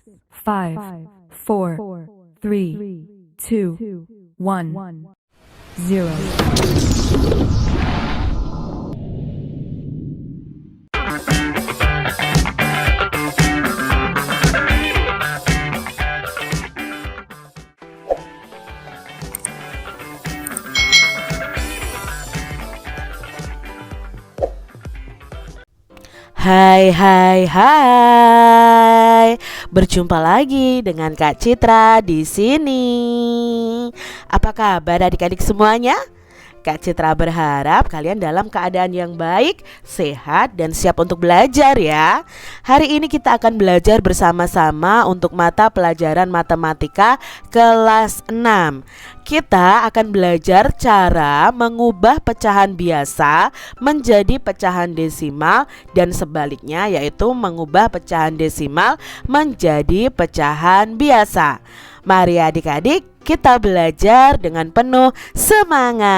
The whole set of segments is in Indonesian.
5, 4, 3, 2, 1, 0. Hai, berjumpa lagi dengan Kak Citra di sini. Apa kabar adik-adik semuanya? Kak Citra berharap kalian dalam keadaan yang baik, sehat, dan siap untuk belajar ya. Hari ini kita akan belajar bersama-sama untuk mata pelajaran matematika kelas 6. Kita akan belajar cara mengubah pecahan biasa menjadi pecahan desimal dan sebaliknya, yaitu mengubah pecahan desimal menjadi pecahan biasa. Mari adik-adik kita belajar dengan penuh semangat.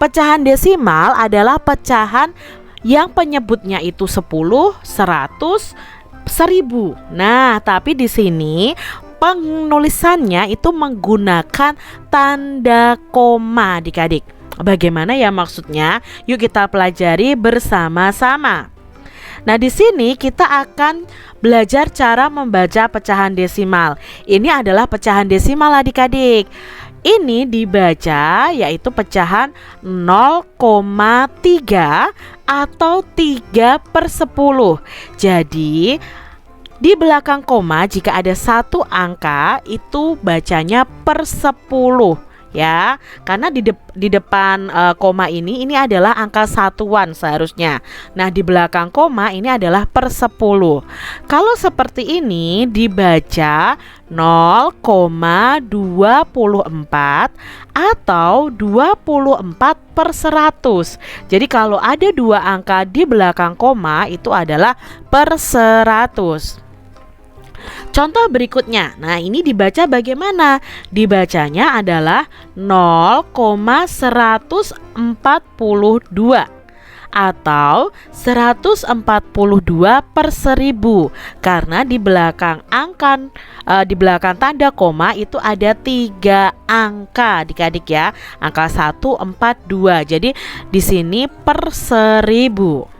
Pecahan desimal adalah pecahan yang penyebutnya itu 10, 100, 1000. Nah, tapi di sini penulisannya itu menggunakan tanda koma adik-adik. Bagaimana ya maksudnya? Yuk kita pelajari bersama-sama. Nah, di sini kita akan belajar cara membaca pecahan desimal. Ini adalah pecahan desimal adik-adik. Ini dibaca yaitu pecahan 0,3 atau 3/10. Jadi di belakang koma jika ada satu angka itu bacanya per 10 ya, karena di depan koma ini adalah angka satuan seharusnya. Nah, di belakang koma ini adalah per 10. Kalau seperti ini dibaca 0,24 atau 24/100. Jadi kalau ada dua angka di belakang koma itu adalah per 100. Contoh berikutnya. Nah, ini dibaca bagaimana? Dibacanya adalah 0,142 atau 142/1000. Karena di belakang di belakang tanda koma itu ada 3 angka adik-adik ya. Angka 1, 4, 2. Jadi di sini per 1000.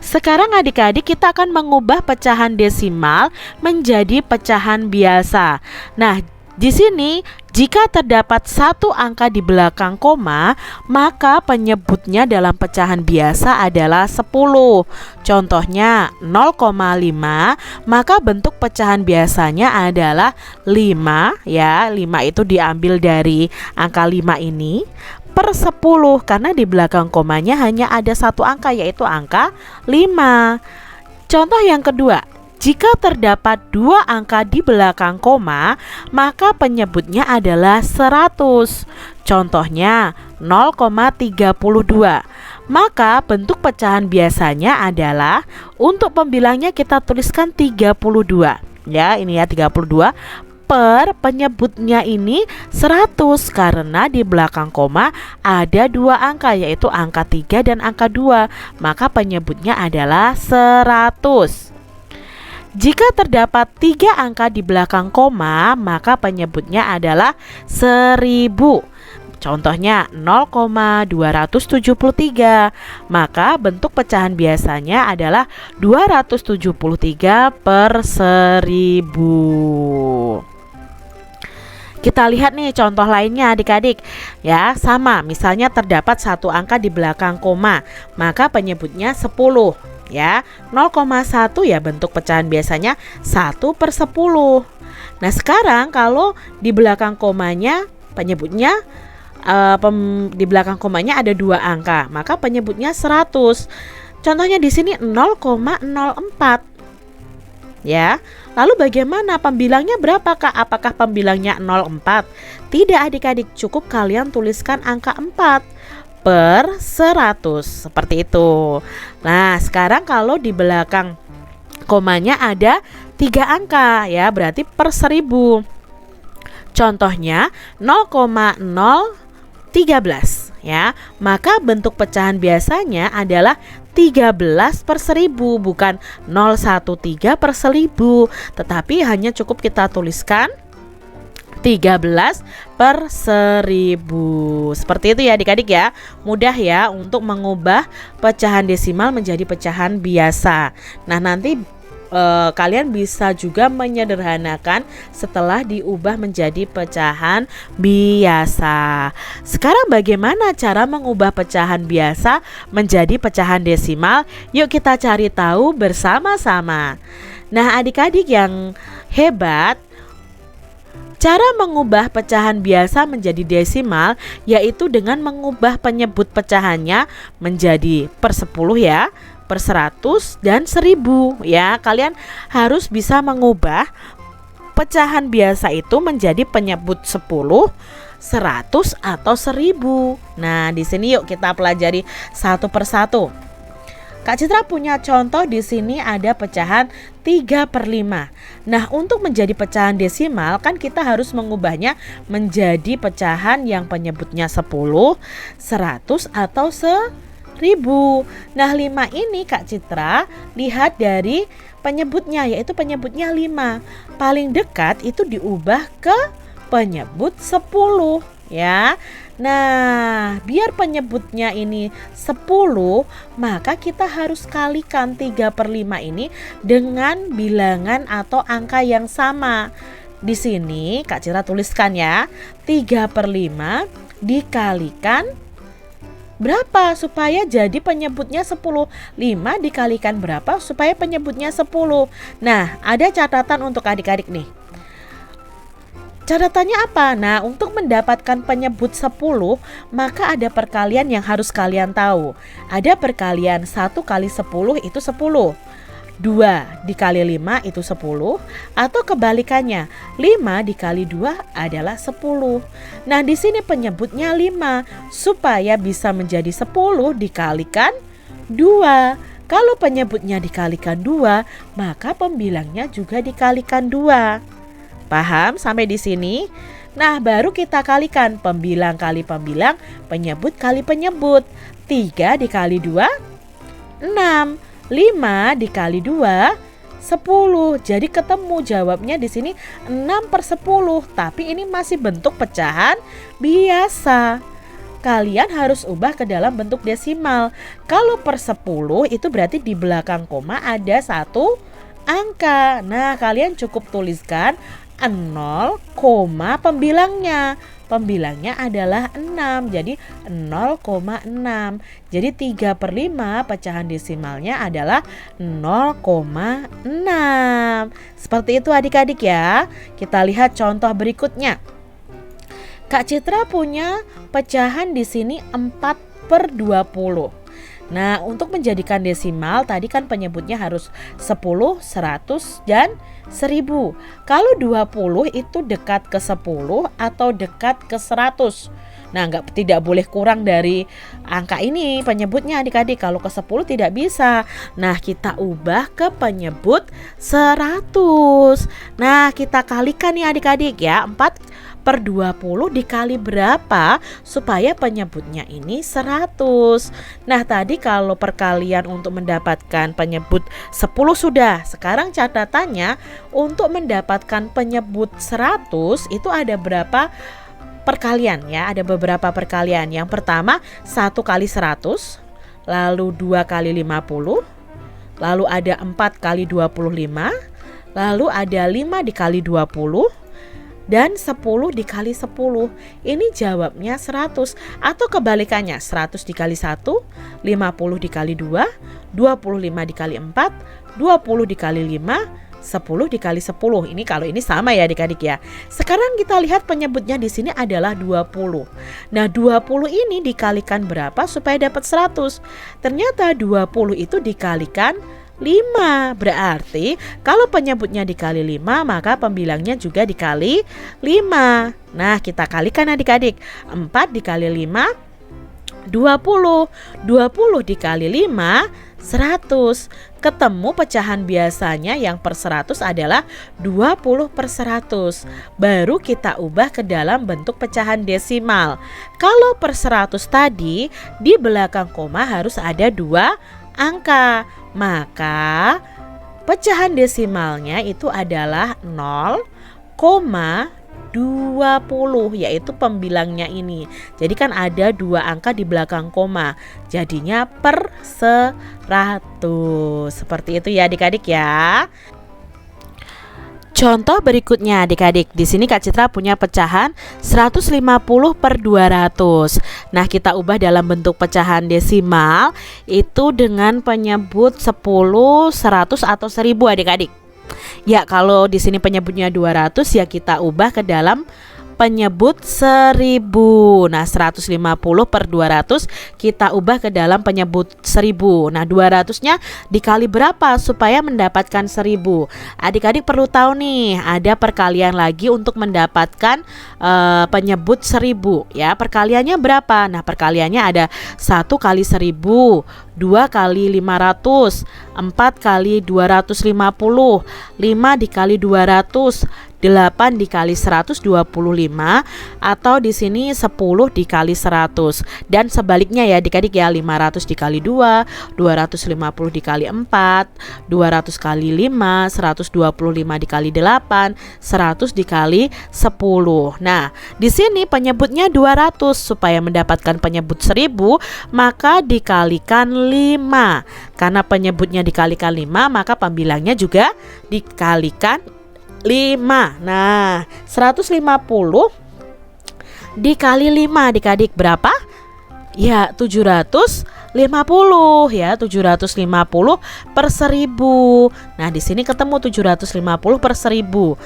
Sekarang adik-adik kita akan mengubah pecahan desimal menjadi pecahan biasa. Nah, di sini jika terdapat satu angka di belakang koma, maka penyebutnya dalam pecahan biasa adalah 10. Contohnya 0,5, maka bentuk pecahan biasanya adalah 5 ya. 5 itu diambil dari angka 5 ini per 10 karena di belakang komanya hanya ada satu angka yaitu angka 5. Contoh yang kedua, jika terdapat dua angka di belakang koma, maka penyebutnya adalah 100. Contohnya 0,32. Maka bentuk pecahan biasanya adalah untuk pembilangnya kita tuliskan 32. Ya, ini ya 32 per penyebutnya ini 100 karena di belakang koma ada dua angka yaitu angka 3 dan angka 2. Maka penyebutnya adalah 100. Jika terdapat 3 angka di belakang koma, maka penyebutnya adalah 1000. Contohnya 0,273. Maka bentuk pecahan biasanya adalah 273/1000. Kita lihat nih contoh lainnya adik-adik. Ya, sama. Misalnya terdapat satu angka di belakang koma, maka penyebutnya 10. Ya, 0,1 ya bentuk pecahan biasanya 1/10. Nah, sekarang kalau di belakang komanya penyebutnya di belakang komanya ada dua angka, maka penyebutnya 100. Contohnya di sini 0,04. Ya, lalu bagaimana pembilangnya berapa Kak? Apakah pembilangnya 04? Tidak adik-adik, cukup kalian tuliskan angka 4 per 100 seperti itu. Nah, sekarang kalau di belakang komanya ada 3 angka ya, berarti per 1000. Contohnya 0,013 ya. Maka bentuk pecahan biasanya adalah 13 per 1000, bukan 013 per 1000, tetapi hanya cukup kita tuliskan 13 per 1000. Seperti itu ya adik-adik ya. Mudah ya untuk mengubah pecahan desimal menjadi pecahan biasa. Nah, nanti kalian bisa juga menyederhanakan setelah diubah menjadi pecahan biasa. Sekarang bagaimana cara mengubah pecahan biasa menjadi pecahan desimal? Yuk kita cari tahu bersama-sama. Nah, adik-adik yang hebat, cara mengubah pecahan biasa menjadi desimal yaitu dengan mengubah penyebut pecahannya menjadi per 10 ya, per 100 dan 1000 ya. Kalian harus bisa mengubah pecahan biasa itu menjadi penyebut 10, 100 atau 1000. Nah, di sini yuk kita pelajari satu persatu. Kak Citra punya contoh di sini ada pecahan 3 per 5. Nah, untuk menjadi pecahan desimal kan kita harus mengubahnya menjadi pecahan yang penyebutnya 10, 100 atau 1000. Nah, 5 ini Kak Citra lihat dari penyebutnya, yaitu penyebutnya 5. Paling dekat itu diubah ke penyebut 10 ya. Nah, biar penyebutnya ini 10, maka kita harus kalikan 3 per 5 ini dengan bilangan atau angka yang sama. Di sini Kak Citra tuliskan ya, 3 per 5 dikalikan berapa supaya jadi penyebutnya 10? 5 dikalikan berapa supaya penyebutnya 10? Nah, ada catatan untuk adik-adik nih. Catatannya apa? Nah, untuk mendapatkan penyebut 10, maka ada perkalian yang harus kalian tahu. Ada perkalian 1 kali 10 itu 10. 2 dikali 5 itu 10, atau kebalikannya 5 dikali 2 adalah 10. Nah, di sini penyebutnya 5, supaya bisa menjadi 10 dikalikan 2. Kalau penyebutnya dikalikan 2, maka pembilangnya juga dikalikan 2. Paham sampai di sini? Nah, baru kita kalikan pembilang kali pembilang, penyebut kali penyebut. 3 dikali 2 6. 5 dikali 2 10. Jadi ketemu jawabnya di sini 6 per 10. Tapi ini masih bentuk pecahan biasa. Kalian harus ubah ke dalam bentuk desimal. Kalau per 10 itu berarti di belakang koma ada satu angka. Nah, kalian cukup tuliskan 0, pembilangnya. Pembilangnya adalah 6, jadi 0,6. Jadi 3 per 5 pecahan desimalnya adalah 0,6. Seperti itu adik-adik ya. Kita lihat contoh berikutnya. Kak Citra punya pecahan di sini 4 per 20. Nah, untuk menjadikan desimal tadi kan penyebutnya harus 10, 100 dan 1000. Kalau 20 itu dekat ke 10 atau dekat ke 100. Nah, tidak boleh kurang dari angka ini penyebutnya adik-adik. Kalau ke 10 tidak bisa. Nah, kita ubah ke penyebut 100. Nah, kita kalikan nih adik-adik ya. 4 per 20 dikali berapa supaya penyebutnya ini 100. Nah, tadi kalau perkalian untuk mendapatkan penyebut 10 sudah. Sekarang catatannya untuk mendapatkan penyebut 100 itu ada berapa perkalian ya? Ada beberapa perkalian. Yang pertama 1 kali 100, lalu 2 kali 50, lalu ada 4 kali 25, lalu ada 5 dikali 20, dan 10 dikali 10. Ini jawabnya 100. Atau kebalikannya 100 dikali 1, 50 dikali 2, 25 dikali 4, 20 dikali 5, 10 dikali 10. Ini kalau ini sama ya adik-adik ya. Sekarang kita lihat penyebutnya di sini adalah 20. Nah, 20 ini dikalikan berapa supaya dapat 100? Ternyata 20 itu dikalikan 5. Berarti kalau penyebutnya dikali 5, maka pembilangnya juga dikali 5. Nah, kita kalikan adik-adik. 4 dikali 5 20. 20 dikali 5 100. Ketemu pecahan biasanya yang per 100 adalah 20 per 100. Baru kita ubah ke dalam bentuk pecahan desimal. Kalau per 100 tadi di belakang koma harus ada 2 angka. Maka pecahan desimalnya itu adalah 0,20, yaitu pembilangnya ini. Jadi kan ada 2 angka di belakang koma, jadinya per 100. Seperti itu ya adik-adik ya. Contoh berikutnya adik-adik, di sini Kak Citra punya pecahan 150 per 200. Nah, kita ubah dalam bentuk pecahan desimal itu dengan penyebut 10, 100 atau 1000 adik-adik. Ya, kalau di sini penyebutnya 200 ya kita ubah ke dalam penyebut 1000. Nah, 150 per 200 kita ubah ke dalam penyebut 1000. Nah, 200-nya dikali berapa supaya mendapatkan 1000? Adik-adik perlu tahu nih, ada perkalian lagi untuk mendapatkan penyebut 1000 ya. Perkaliannya berapa? Nah, perkaliannya ada 1 kali 1000, 2 kali 500, 4 kali 250, 5 dikali 200, 8 dikali 125, atau di sini 10 dikali 100. Dan sebaliknya ya adik-adik ya, 500 dikali 2, 250 dikali 4, 200 kali 5, 125 dikali 8, 100 dikali 10. Nah, di sini penyebutnya 200. Supaya mendapatkan penyebut 1000 maka dikalikan 5. Karena penyebutnya dikalikan 5 maka pembilangnya juga dikalikan 5. Nah, 150 dikali 5 adik-adik berapa? Ya, 750 ya, 750 per 1000. Nah, di sini ketemu 750 per 1000.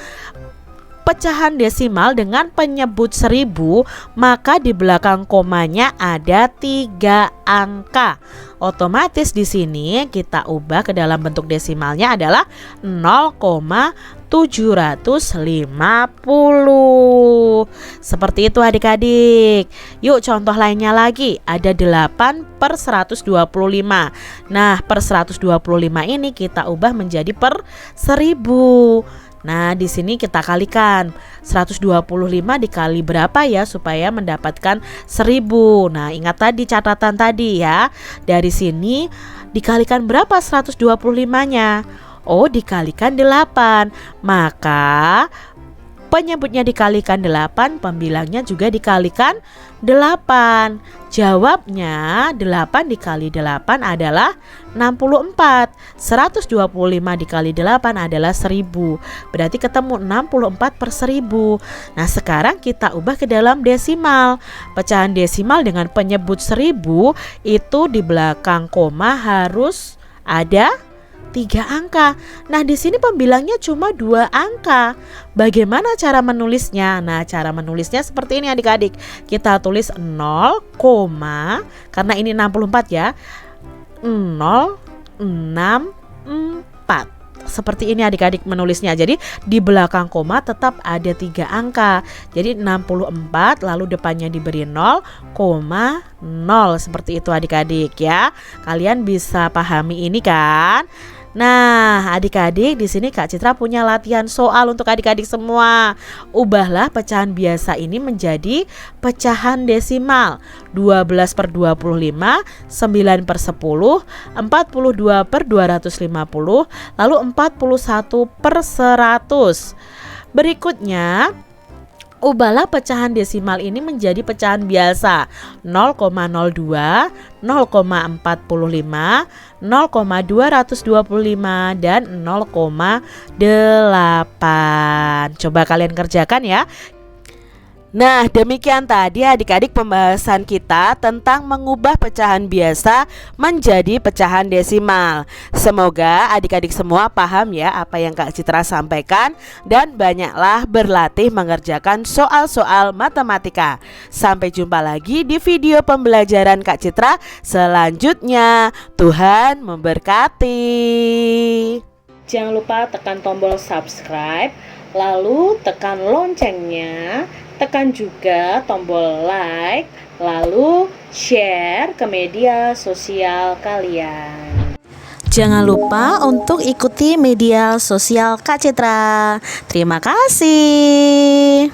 Pecahan desimal dengan penyebut 1000, maka di belakang komanya ada 3 angka. Otomatis di sini kita ubah ke dalam bentuk desimalnya adalah 0,750. Seperti itu adik-adik. Yuk contoh lainnya lagi. Ada 8 per 125. Nah, per 125 ini kita ubah menjadi per 1000. Nah, di sini kita kalikan 125 dikali berapa ya supaya mendapatkan 1000. Nah, ingat tadi catatan tadi ya. Dari sini dikalikan berapa 125-nya? Oh, dikalikan 8. Maka penyebutnya dikalikan 8, pembilangnya juga dikalikan 8. Jawabnya 8 dikali 8 adalah 64. 125 dikali 8 adalah 1000. Berarti ketemu 64 per 1000. Nah, sekarang kita ubah ke dalam desimal. Pecahan desimal dengan penyebut 1000 itu di belakang koma harus ada 3 angka. Nah, di sini pembilangnya cuma 2 angka. Bagaimana cara menulisnya? Nah, cara menulisnya seperti ini adik-adik. Kita tulis 0, karena ini 64 ya. 064. Seperti ini adik-adik menulisnya. Jadi di belakang koma tetap ada 3 angka. Jadi 64 lalu depannya diberi 0,0. Seperti itu adik-adik ya. Kalian bisa pahami ini kan? Nah, adik-adik, di sini Kak Citra punya latihan soal untuk adik-adik semua. Ubahlah pecahan biasa ini menjadi pecahan desimal. 12 per 25, 9 per 10, 42 per 250, lalu 41 per 100. Berikutnya, ubahlah pecahan desimal ini menjadi pecahan biasa. 0,02, 0,45, 0,225 dan 0,8. Coba kalian kerjakan ya. Nah, demikian tadi adik-adik pembahasan kita tentang mengubah pecahan biasa menjadi pecahan desimal. Semoga adik-adik semua paham ya apa yang Kak Citra sampaikan dan banyaklah berlatih mengerjakan soal-soal matematika. Sampai jumpa lagi di video pembelajaran Kak Citra selanjutnya. Tuhan memberkati. Jangan lupa tekan tombol subscribe, lalu tekan loncengnya. Tekan juga tombol like, lalu share ke media sosial kalian. Jangan lupa untuk ikuti media sosial Kak Citra. Terima kasih.